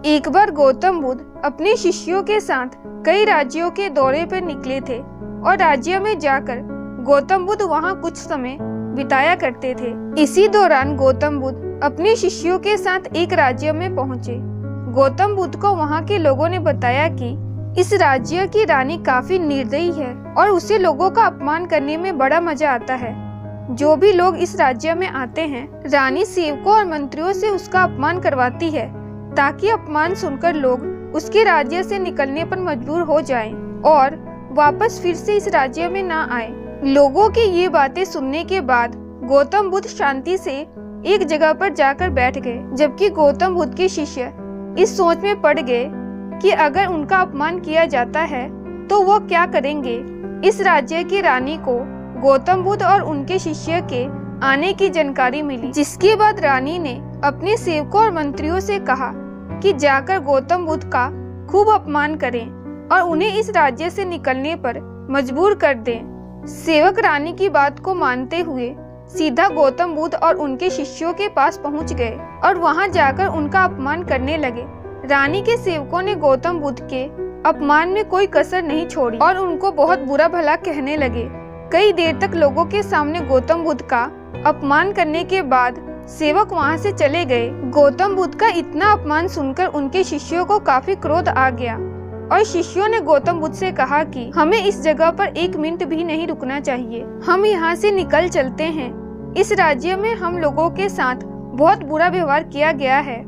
एक बार गौतम बुद्ध अपने शिष्यों के साथ कई राज्यों के दौरे पर निकले थे और राज्य में जाकर गौतम बुद्ध वहां कुछ समय बिताया करते थे। इसी दौरान गौतम बुद्ध अपने शिष्यों के साथ एक राज्य में पहुंचे। गौतम बुद्ध को वहां के लोगों ने बताया कि इस राज्य की रानी काफी निर्दयी है और उसे लोगों का अपमान करने में बड़ा मजा आता है। जो भी लोग इस राज्य में आते हैं, रानी सेवकों और मंत्रियों से उसका अपमान करवाती है ताकि अपमान सुनकर लोग उसके राज्य से निकलने पर मजबूर हो जाएं और वापस फिर से इस राज्य में ना आए। लोगों की ये बातें सुनने के बाद गौतम बुद्ध शांति से एक जगह पर जाकर बैठ गए, जबकि गौतम बुद्ध के शिष्य इस सोच में पड़ गए कि अगर उनका अपमान किया जाता है तो वो क्या करेंगे। इस राज्य की रानी को गौतम बुद्ध और उनके शिष्य के आने की जानकारी मिली, जिसके बाद रानी ने अपने सेवकों और मंत्रियों से कहा कि जाकर गौतम बुद्ध का खूब अपमान करें और उन्हें इस राज्य से निकलने पर मजबूर कर दें। सेवक रानी की बात को मानते हुए सीधा गौतम बुद्ध और उनके शिष्यों के पास पहुंच गए और वहां जाकर उनका अपमान करने लगे। रानी के सेवकों ने गौतम बुद्ध के अपमान में कोई कसर नहीं छोड़ी और उनको बहुत बुरा भला कहने लगे। कई देर तक लोगों के सामने गौतम बुद्ध का अपमान करने के बाद सेवक वहां से चले गए। गौतम बुद्ध का इतना अपमान सुनकर उनके शिष्यों को काफी क्रोध आ गया और शिष्यों ने गौतम बुद्ध से कहा कि हमें इस जगह पर एक मिनट भी नहीं रुकना चाहिए, हम यहाँ से निकल चलते हैं। इस राज्य में हम लोगों के साथ बहुत बुरा व्यवहार किया गया है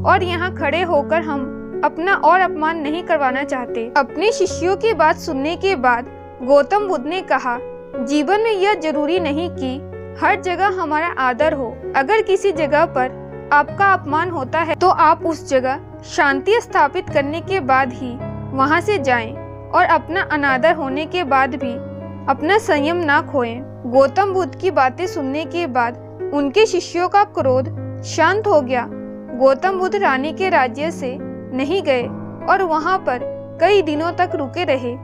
और यहाँ खड़े होकर हम अपना और अपमान नहीं करवाना चाहते। अपने शिष्यों की बात सुनने के बाद गौतम बुद्ध ने कहा, जीवन में यह जरूरी नहीं कि हर जगह हमारा आदर हो। अगर किसी जगह पर आपका अपमान होता है तो आप उस जगह शांति स्थापित करने के बाद ही वहां से जाएं और अपना अनादर होने के बाद भी अपना संयम ना खोएं। गौतम बुद्ध की बातें सुनने के बाद उनके शिष्यों का क्रोध शांत हो गया। गौतम बुद्ध रानी के राज्य से नहीं गए और वहां पर कई दिनों तक रुके रहे।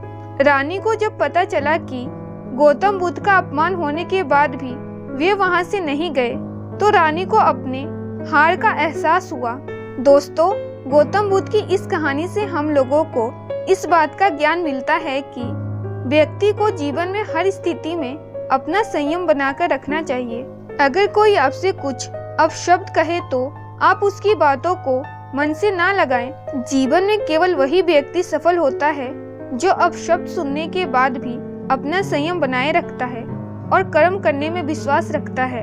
रानी को जब पता चला कि गौतम बुद्ध का अपमान होने के बाद भी वे वहां से नहीं गए तो रानी को अपने हार का एहसास हुआ। दोस्तों, गौतम बुद्ध की इस कहानी से हम लोगों को इस बात का ज्ञान मिलता है कि व्यक्ति को जीवन में हर स्थिति में अपना संयम बनाकर रखना चाहिए। अगर कोई आपसे कुछ अपशब्द कहे तो आप उसकी बातों को मन से ना लगाएं। जीवन में केवल वही व्यक्ति सफल होता है जो अपशब्द सुनने के बाद भी अपना संयम बनाए रखता है और कर्म करने में विश्वास रखता है।